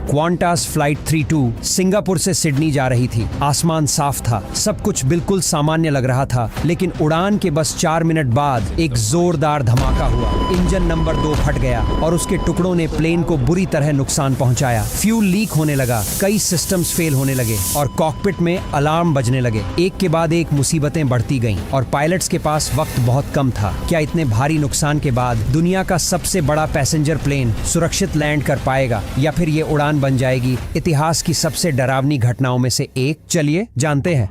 Qantas flight 32 Singapore से Sydney जा रही थी। आसमान साफ था, सब कुछ बिल्कुल सामान्य लग रहा था, लेकिन उड़ान के बस 4 मिनट बाद एक जोरदार धमाका हुआ। इंजन नंबर 2 फट गया और उसके टुकड़ों ने प्लेन को बुरी तरह नुकसान पहुंचाया। फ्यूल लीक होने लगा, कई सिस्टम्स फेल होने लगे और कॉकपिट में अलार्म बजने लगे। एक के बाद एक मुसीबतें बढ़ती गईं और पायलट्स के पास वक्त बहुत कम था। क्या इतने भारी नुकसान के बाद दुनिया का सबसे बड़ा पैसेंजर प्लेन सुरक्षित लैंड कर पाएगा या फिर ये उड़ान बन जाएगी इतिहास की सबसे डरावनी घटनाओं में से एक? चलिए जानते हैं।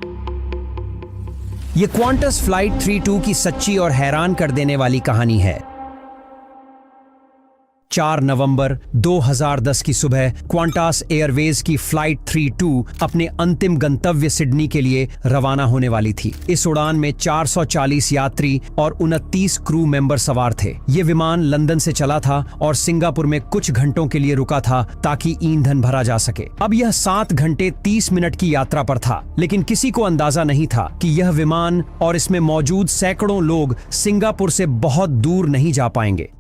ये क्वांटस फ्लाइट 32 की सच्ची और हैरान कर देने वाली कहानी है। 4 नवंबर 2010 की सुबह क्वांटास एयरवेज की फ्लाइट 32 अपने अंतिम गंतव्य सिडनी के लिए रवाना होने वाली थी। इस उड़ान में 440 यात्री और 29 क्रू मेंबर सवार थे। ये विमान लंदन से चला था और सिंगापुर में कुछ घंटों के लिए रुका था ताकि ईंधन भरा जा सके। अब यह 7 घंटे 30 मिनट की यात्रा पर था, लेकिन किसी को अंदाजा नहीं था कि यह विमान और इसमें मौजूद सैकड़ों लोग सिंगापुर से बहुत दूर नहीं जा पाएंगे।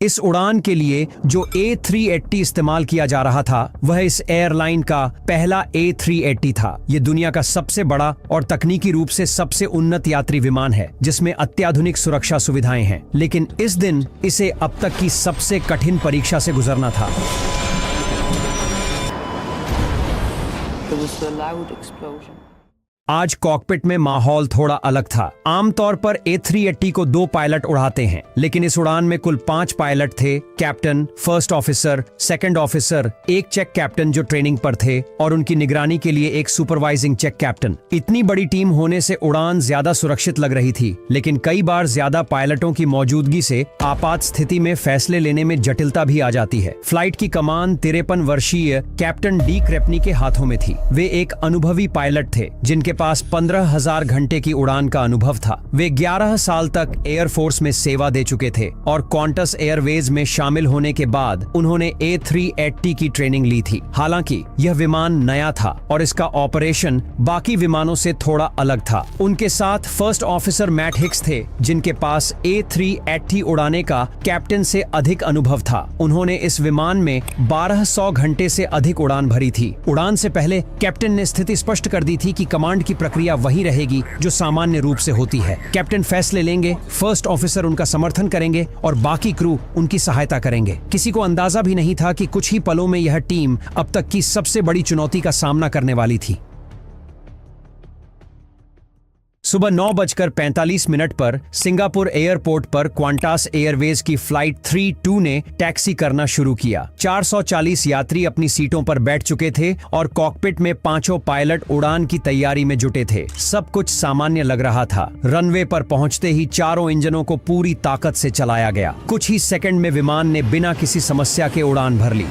इस उड़ान के लिए जो A380 इस्तेमाल किया जा रहा था वह इस एयरलाइन का पहला A380 था। यह दुनिया का सबसे बड़ा और तकनीकी रूप से सबसे उन्नत यात्री विमान है जिसमें अत्याधुनिक सुरक्षा सुविधाएं हैं, लेकिन इस दिन इसे अब तक की सबसे कठिन परीक्षा से गुजरना था। आज कॉकपिट में माहौल थोड़ा अलग था। आमतौर पर A380 को 2 पायलट उड़ाते हैं, लेकिन इस उड़ान में कुल 5 पायलट थे। Captain, first officer, second officer, एक चेक कैप्टन जो ट्रेनिंग पर थे और उनकी निगरानी के लिए एक सुपरवाइजिंग चेक कैप्टन। इतनी बड़ी टीम होने से उड़ान ज्यादा सुरक्षित लग रही थी, लेकिन कई बार ज्यादा पायलटों की मौजूदगी से आपात स्थिति में फैसले लेने में जटिलता भी आ जाती है। फ्लाइट की कमान 53 वर्षीय कैप्टन डी क्रेपनी के हाथों में थी। वे एक अनुभवी पायलट थे जिनके पास 15,000 घंटे की उड़ान का अनुभव था। वे 11 साल तक एयरफोर्स में सेवा दे चुके थे और क्वांटस एयरवेज में शामिल होने के बाद उन्होंने A380 की ट्रेनिंग ली थी। हालांकि यह विमान नया था और इसका ऑपरेशन बाकी विमानों से थोड़ा अलग था। उनके साथ फर्स्ट ऑफिसर मैट हिक्स थे जिनके पास A380 उड़ाने का कैप्टन से अधिक अनुभव था। उन्होंने इस विमान में 1200 घंटे से अधिक उड़ान भरी थी। उड़ान से पहले कैप्टन ने स्थिति स्पष्ट कर दी थी कि कमांड की प्रक्रिया वही रहेगी जो सामान्य रूप से होती है। कैप्टन फैसले लेंगे, फर्स्ट ऑफिसर उनका समर्थन करेंगे और बाकी क्रू उनकी सहायता करेंगे। किसी को अंदाजा भी नहीं था कि कुछ ही पलों में यह टीम अब तक की सबसे बड़ी चुनौती का सामना करने वाली थी। सुबह 9:45 पर सिंगापुर एयरपोर्ट पर क्वांटास एयरवेज की फ्लाइट 32 ने टैक्सी करना शुरू किया। 440 यात्री अपनी सीटों पर बैठ चुके थे और कॉकपिट में 5 पायलट उड़ान की तैयारी में जुटे थे। सब कुछ सामान्य लग रहा था। रनवे पर पहुंचते ही चारों इंजनों को पूरी ताकत से चलाया गया। कुछ ही सेकंड में विमान ने बिना किसी समस्या के उड़ान भर ली।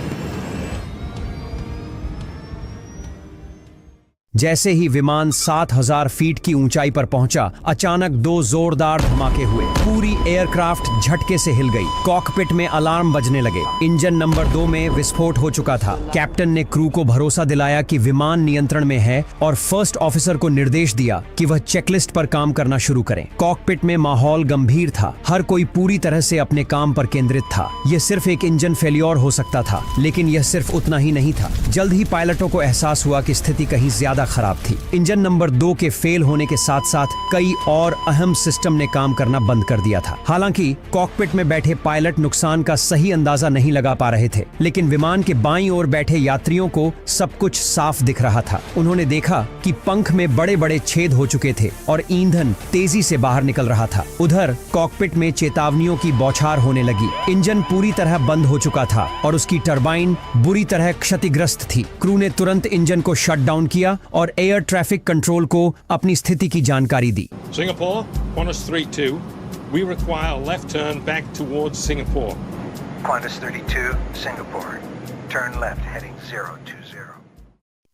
जैसे ही विमान 7,000 फीट की ऊंचाई पर पहुंचा, अचानक 2 जोरदार धमाके हुए। पूरी एयरक्राफ्ट झटके से हिल गई। कॉकपिट में अलार्म बजने लगे। इंजन नंबर 2 में विस्फोट हो चुका था। कैप्टन ने क्रू को भरोसा दिलाया कि विमान नियंत्रण में है और फर्स्ट ऑफिसर को निर्देश दिया कि वह चेकलिस्ट पर काम करना शुरू करें। कॉकपिट में माहौल गंभीर था। हर कोई पूरी तरह से अपने काम पर केंद्रित था। यह सिर्फ एक इंजन फेल्योर हो सकता था, लेकिन यह सिर्फ उतना ही नहीं था। जल्द ही पायलटों को एहसास हुआ कि स्थिति कहीं ज्यादा खराब थी। इंजन नंबर 2 के फेल होने के साथ साथ कई और अहम सिस्टम ने काम करना बंद कर दिया था। हालांकि कॉकपिट में बैठे पायलट नुकसान का सही अंदाजा नहीं लगा पा रहे थे, लेकिन विमान के बाईं ओर बैठे यात्रियों को सब कुछ साफ दिख रहा था। उन्होंने देखा कि पंख में बड़े बड़े छेद हो चुके थे और ईंधन तेजी से बाहर निकल रहा था। उधर कॉकपिट में चेतावनियों की बौछार होने लगी। इंजन पूरी तरह बंद हो चुका था और उसकी टरबाइन बुरी तरह क्षतिग्रस्त थी। क्रू ने तुरंत इंजन को शट डाउन किया और एयर ट्रैफिक कंट्रोल को अपनी स्थिति की जानकारी दी। Singapore, Qantas 32, we require a left turn back towards Singapore. Qantas 32, Singapore, turn left heading 020.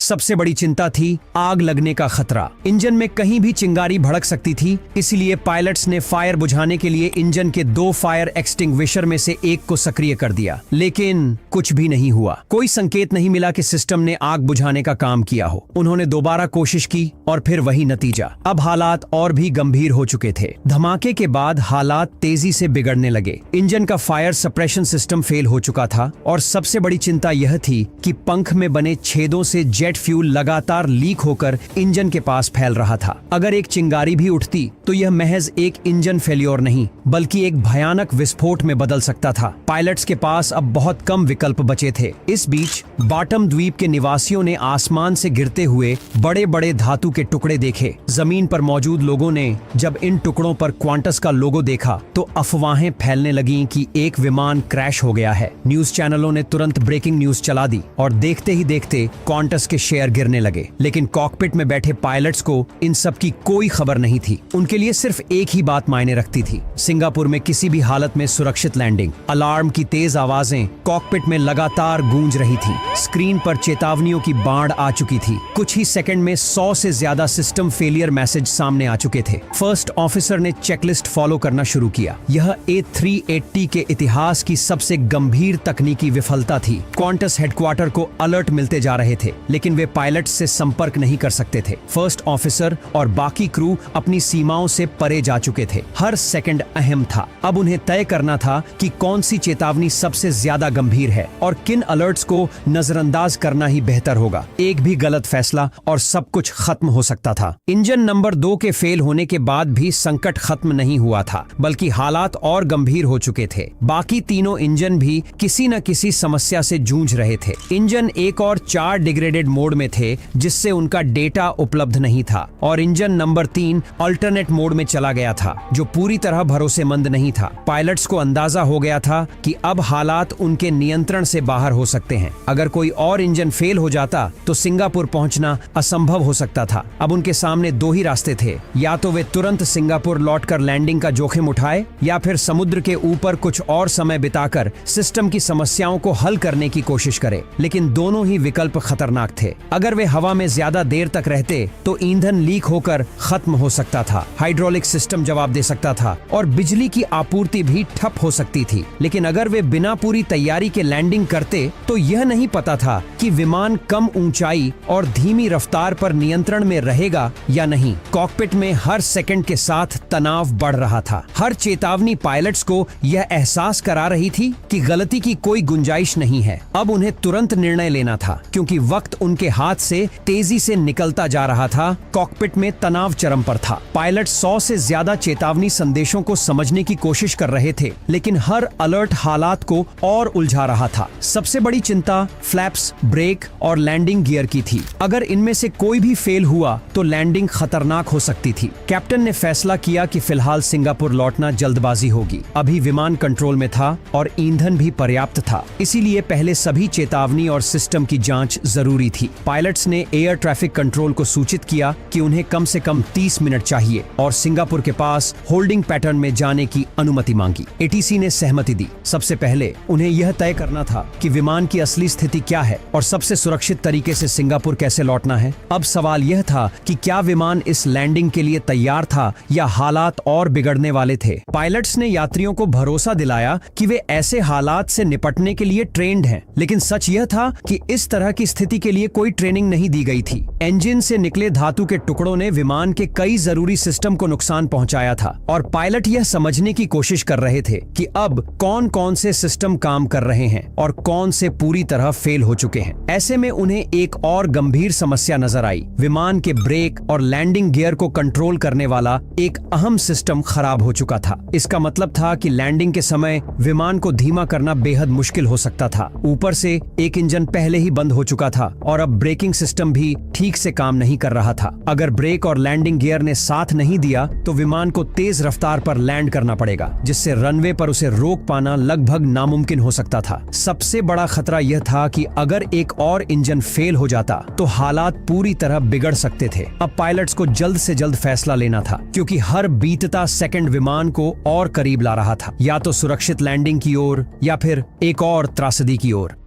सबसे बड़ी चिंता थी आग लगने का खतरा। इंजन में कहीं भी चिंगारी भड़क सकती थी, इसलिए पायलट्स ने फायर बुझाने के लिए इंजन के 2 फायर एक्सटिंग्विशर में से एक को सक्रिय कर दिया, लेकिन कुछ भी नहीं हुआ। कोई संकेत नहीं मिला कि सिस्टम ने आग बुझाने का काम किया हो। उन्होंने दोबारा कोशिश की और फिर वही नतीजा। अब हालात और भी गंभीर हो चुके थे। धमाके के बाद हालात तेजी से बिगड़ने लगे। इंजन का फायर सप्रेशन सिस्टम फेल हो चुका था और सबसे बड़ी चिंता यह थी कि पंख में बने छेदों से जेट फ्यूल लगातार लीक होकर इंजन के पास फैल रहा था। अगर एक चिंगारी भी उठती तो यह महज एक इंजन फेल्योर नहीं बल्कि एक भयानक विस्फोट में बदल सकता था। पायलट्स के पास अब बहुत कम विकल्प बचे थे। इस बीच बॉटम द्वीप के निवासियों ने आसमान से गिरते हुए बड़े बड़े धातु के टुकड़े देखे। जमीन पर मौजूद लोगों ने जब इन टुकड़ों पर क्वांटस का लोगो देखा तो अफवाहें फैलने लगीं कि एक विमान क्रैश हो गया है। न्यूज चैनलों ने तुरंत ब्रेकिंग न्यूज चला दी और देखते ही देखते क्वांटस के शेयर गिरने लगे। लेकिन कॉकपिट में बैठे पायलट्स को इन सब की कोई खबर नहीं थी। उनके लिए सिर्फ एक ही बात मायने रखती थी, सिंगापुर में किसी भी हालत में सुरक्षित लैंडिंग। अलार्म की तेज आवाजें कॉकपिट में लगातार गूंज रही थी। स्क्रीन पर चेतावनियों की बाढ़ आ चुकी थी। कुछ ही सेकंड में 100 से ज्यादा सिस्टम फेलियर मैसेज सामने आ चुके थे। फर्स्ट ऑफिसर ने चेकलिस्ट फॉलो करना शुरू किया। यह A380 के इतिहास की सबसे गंभीर तकनीकी विफलता थी। क्वांटस हेडक्वार्टर को अलर्ट मिलते जा रहे थे, लेकिन वे पायलट्स से संपर्क नहीं कर सकते थे। फर्स्ट ऑफिसर और बाकी क्रू अपनी सीमाओं से परे जा चुके थे। हर सेकंड अहम था। अब उन्हें तय करना था कि कौन सी चेतावनी सबसे ज्यादा गंभीर है और किन अलर्ट्स को नजरअंदाज करना ही बेहतर होगा। एक भी गलत फैसला और सब कुछ खत्म हो सकता था। इंजन नंबर 2 के फेल होने के बाद भी संकट खत्म नहीं हुआ था, बल्कि हालात और गंभीर हो चुके थे। बाकी तीनों इंजन भी किसी न किसी समस्या से जूझ रहे थे। इंजन 1 और 4 डिग्रेडेड मोड में थे, जिससे उनका डेटा उपलब्ध नहीं था, और इंजन नंबर 3 अल्टरनेट मोड में चला गया था, जो पूरी तरह भरोसेमंद नहीं था। पायलट्स को अंदाजा हो गया था कि अब हालात उनके नियंत्रण से बाहर हो सकते हैं। अगर कोई और इंजन फेल हो जाता तो सिंगापुर पहुंचना असंभव हो सकता था। अब उनके सामने 2 ही रास्ते थे, या तो वे तुरंत सिंगापुर लौटकर लैंडिंग का जोखिम उठाए, या फिर समुद्र के ऊपर कुछ और समय बिताकर सिस्टम की समस्याओं को हल करने की कोशिश करें। लेकिन दोनों ही विकल्प खतरनाक थे। अगर वे हवा में ज्यादा देर तक रहते तो ईंधन लीक होकर खत्म हो सकता था, हाइड्रोलिक सिस्टम जवाब दे सकता था और बिजली की आपूर्ति भी ठप हो सकती थी। लेकिन अगर वे बिना पूरी तैयारी के लैंडिंग करते तो यह नहीं पता था कि विमान कम ऊंचाई और धीमी रफ्तार पर नियंत्रण में रहेगा या नहीं। कॉकपिट में हर सेकंड के साथ तनाव बढ़ रहा था। हर चेतावनी पायलट्स को यह एहसास करा रही थी कि गलती की कोई गुंजाइश नहीं है। अब उन्हें तुरंत निर्णय लेना था, क्योंकि वक्त उनके हाथ से तेजी से निकलता जा रहा था। कॉकपिट में तनाव चरम पर था। पायलट 100 से ज्यादा चेतावनी संदेशों को समझने की कोशिश कर रहे थे, लेकिन हर अलर्ट हालात को और उलझा रहा था। सबसे बड़ी चिंता फ्लैप्स, ब्रेक और लैंडिंग गियर की थी। अगर इनमें से कोई भी फेल हुआ तो लैंडिंग खतरनाक हो सकती थी। कैप्टन ने फैसला किया कि फिलहाल सिंगापुर लौटना जल्दबाजी होगी। अभी विमान कंट्रोल में था और ईंधन भी पर्याप्त था, इसीलिए पहले सभी चेतावनी और सिस्टम की जांच जरूरी थी। पायलट्स ने एयर ट्रैफिक कंट्रोल को सूचित किया कि उन्हें कम से कम 30 मिनट चाहिए और सिंगापुर के पास होल्डिंग पैटर्न में जाने की अनुमति मांगी। एटीसी ने सहमति दी। सबसे पहले उन्हें यह तय करना था कि विमान की असली स्थिति क्या है और सबसे सुरक्षित तरीके से सिंगापुर कैसे लौटना है। अब सवाल यह था कि क्या विमान इस लैंडिंग के लिए तैयार था या हालात और बिगड़ने वाले थे। पायलट्स ने यात्रियों को भरोसा दिलाया कि वे ऐसे हालात से निपटने के लिए ट्रेंड हैं, लेकिन सच यह था कि इस तरह की स्थिति के लिए कोई ट्रेनिंग नहीं दी गई थी। इंजन से निकले धातु के टुकड़ों ने विमान के कई जरूरी सिस्टम को नुकसान पहुंचाया था और पायलट यह समझने की कोशिश कर रहे थे कि अब कौन कौन से सिस्टम काम कर रहे हैं और कौन से पूरी तरह फेल हो चुके हैं। ऐसे में उन्हें एक और गंभीर समस्या नजर आई। विमान के ब्रेक और लैंडिंग गियर को कंट्रोल करने वाला एक अहम सिस्टम खराब हो चुका था। इसका मतलब था कि लैंडिंग के समय विमान को धीमा करना बेहद मुश्किल हो सकता था। ऊपर से एक इंजन पहले ही बंद हो चुका था और अब ब्रेकिंग सिस्टम भी ठीक से काम नहीं कर रहा था। अगर ब्रेक और लैंडिंग गियर ने साथ नहीं दिया तो विमान को तेज रफ्तार पर लैंड करना पड़ेगा, जिससे रनवे पर उसे रोक पाना लगभग नामुमकिन हो सकता था। सबसे बड़ा खतरा यह था कि अगर एक और इंजन फेल हो जाता तो हालात पूरी तरह बिगड़ सकते थे। अब पायलट्स को जल्द से जल्द फैसला लेना था, क्योंकि हर बीतता सेकंड विमान को और करीब ला रहा था, या तो सुरक्षित लैंडिंग की ओर या फिर एक और त्रासदी की ओर।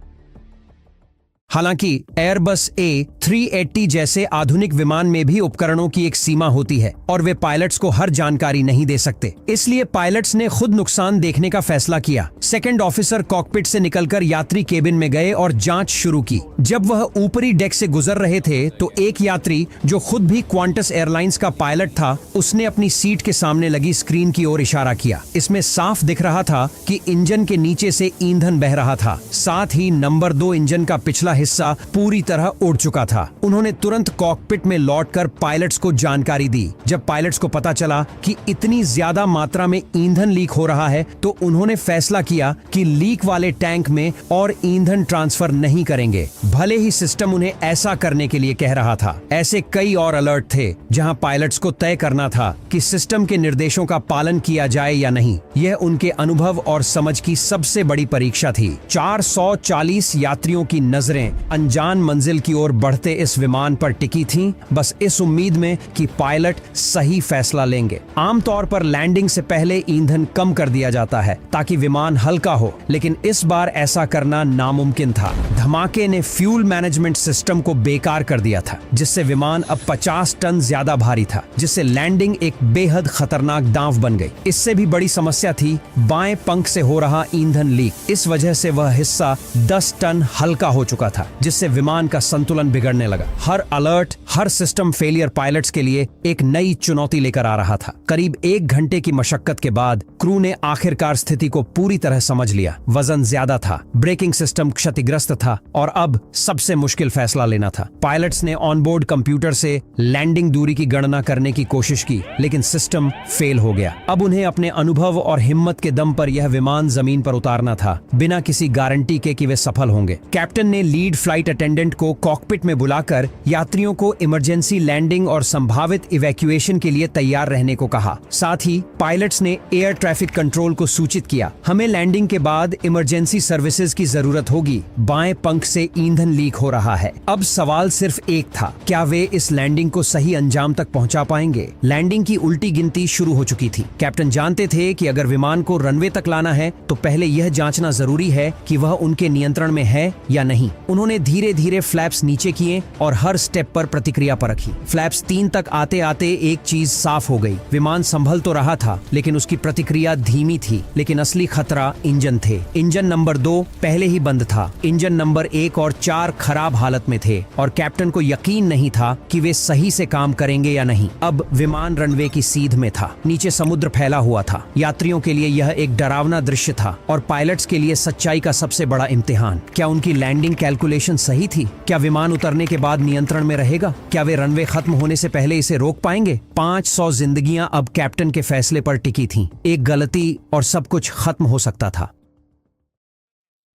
हालांकि एयरबस A380 जैसे आधुनिक विमान में भी उपकरणों की एक सीमा होती है और वे पायलट्स को हर जानकारी नहीं दे सकते। इसलिए पायलट्स ने खुद नुकसान देखने का फैसला किया। सेकंड ऑफिसर कॉकपिट से निकलकर यात्री केबिन में गए और जांच शुरू की। जब वह ऊपरी डेक से गुजर रहे थे तो एक यात्री जो खुद भी क्वांटस एयरलाइंस का पायलट था, उसने अपनी सीट के सामने लगी स्क्रीन की ओर इशारा किया। इसमें साफ दिख रहा था कि इंजन के नीचे से ईंधन बह रहा था। साथ ही नंबर 2 इंजन का पिछला हिस्सा पूरी तरह उड़ चुका था। उन्होंने तुरंत कॉकपिट में लौटकर पायलट्स को जानकारी दी। जब पायलट्स को पता चला कि इतनी ज्यादा मात्रा में ईंधन लीक हो रहा है तो उन्होंने फैसला किया कि लीक वाले टैंक में और ईंधन ट्रांसफर नहीं करेंगे, भले ही सिस्टम उन्हें ऐसा करने के लिए कह रहा था। ऐसे कई और अलर्ट थे जहां पायलट्स को तय करना था कि सिस्टम के निर्देशों का पालन किया जाए या नहीं। यह उनके अनुभव और समझ की सबसे बड़ी परीक्षा थी। 440 यात्रियों की नजरें अनजान मंजिल की ओर बढ़ते इस विमान पर टिकी थीं, बस इस उम्मीद में कि पायलट सही फैसला लेंगे। आमतौर पर लैंडिंग से पहले ईंधन कम कर दिया जाता है ताकि विमान हल्का हो, लेकिन इस बार ऐसा करना नामुमकिन था। धमाके ने फ्यूल मैनेजमेंट सिस्टम को बेकार कर दिया था, जिससे विमान अब 50 टन ज्यादा भारी था, जिससे लैंडिंग एक बेहद खतरनाक दांव बन गई। इससे भी बड़ी समस्या थी बाएं पंख से हो रहा ईंधन लीक। इस वजह से वह हिस्सा 10 टन हल्का हो चुका था, जिससे विमान का संतुलन बिगड़ने लगा। हर अलर्ट, हर सिस्टम फेलियर पायलट्स के लिए एक नई चुनौती लेकर आ रहा था। करीब 1 घंटे की मशक्कत के बाद क्रू ने आखिरकार स्थिति को पूरी तरह समझ लिया। वजन ज्यादा था, ब्रेकिंग सिस्टम क्षतिग्रस्त था और अब सबसे मुश्किल फैसला लेना था। पायलट्स ने ऑनबोर्ड कंप्यूटर से लैंडिंग दूरी की गणना करने की कोशिश की, लेकिन सिस्टम फेल हो गया। अब उन्हें अपने अनुभव और हिम्मत के दम पर यह विमान जमीन पर उतारना था, बिना किसी गारंटी के कि वे सफल होंगे। कैप्टन ने लीड फ्लाइट अटेंडेंट को कॉकपिट में बुलाकर यात्रियों को इमरजेंसी लैंडिंग और संभावित इवैक्यूएशन के लिए तैयार रहने को कहा। साथ ही पायलट्स ने एयर ट्रैफिक कंट्रोल को सूचित किया, हमें लैंडिंग के बाद इमरजेंसी सर्विसेज की जरूरत होगी। बाएं पंख से ईंधन लीक हो रहा है। अब सवाल सिर्फ एक था, क्या वे इस लैंडिंग को सही अंजाम तक पहुंचा पाएंगे? लैंडिंग की उल्टी गिनती शुरू हो चुकी थी। कैप्टन जानते थे कि अगर विमान को रनवे तक लाना है तो पहले यह जांचना जरूरी है कि वह उनके नियंत्रण में है या नहीं। उन्होंने धीरे धीरे फ्लैप्स नीचे किए और हर स्टेप पर प्रतिक्रिया परखी। फ्लैप्स 3 तक आते आते एक चीज साफ हो गई, विमान संभल तो रहा था लेकिन उसकी प्रतिक्रिया धीमी थी। लेकिन असली खतरा इंजन थे। इंजन नंबर 2 पहले ही बंद था। इंजन नंबर 1 और 4 खराब हालत में थे और कैप्टन को यकीन नहीं था कि वे सही से काम करेंगे या नहीं। अब विमान रनवे की सीध में था। नीचे समुद्र फैला हुआ था। यात्रियों के लिए यह एक डरावना दृश्य था और पायलट्स के लिए सच्चाई का सबसे बड़ा इम्तिहान। क्या उनकी लैंडिंग कैलकुलेशन सही थी? क्या विमान उतरने के बाद नियंत्रण में रहेगा? क्या वे रनवे खत्म होने से पहले इसे रोक पाएंगे? 500 जिंदगियां अब कैप्टन के फैसले पर टिकी थीं। एक गलती और सब कुछ खत्म हो सकता था।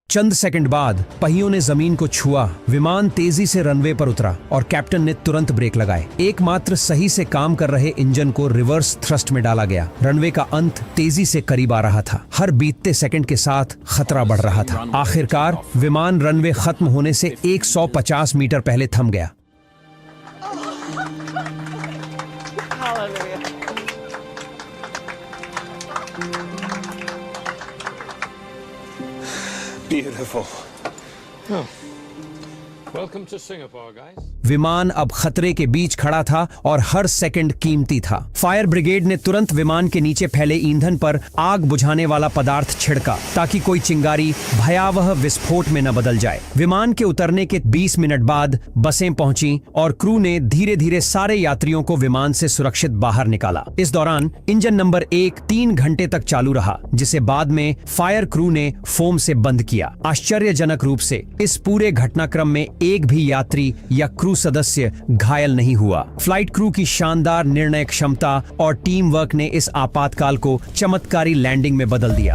चंद सेकंड बाद पहियों ने जमीन को छुआ, विमान तेजी से रनवे पर उतरा और कैप्टन ने तुरंत ब्रेक लगाए। एकमात्र सही से काम कर रहे इंजन को रिवर्स थ्रस्ट में डाला गया। रनवे का अंत तेजी से करीब आ रहा था। हर बीतते सेकंड के साथ खतरा बढ़ रहा था। आखिरकार विमान रनवे खत्म होने से 150 मीटर पहले थम गया। Beautiful. Oh. Welcome to Singapore, guys. विमान अब खतरे के बीच खड़ा था और हर सेकंड कीमती था। फायर ब्रिगेड ने तुरंत विमान के नीचे फैले ईंधन पर आग बुझाने वाला पदार्थ छिड़का ताकि कोई चिंगारी भयावह विस्फोट में न बदल जाए। विमान के उतरने के 20 मिनट बाद बसें पहुंची और क्रू ने धीरे धीरे सारे यात्रियों को विमान से सुरक्षित बाहर निकाला। इस दौरान इंजन नंबर 1 3 घंटे तक चालू रहा, जिसे बाद में फायर क्रू ने फोम से बंद किया। आश्चर्यजनक रूप से इस पूरे घटनाक्रम में एक भी यात्री या क्रू सदस्य घायल नहीं हुआ। फ्लाइट क्रू की शानदार निर्णय क्षमता और टीम वर्क ने इस आपातकाल को चमत्कारी लैंडिंग में बदल दिया।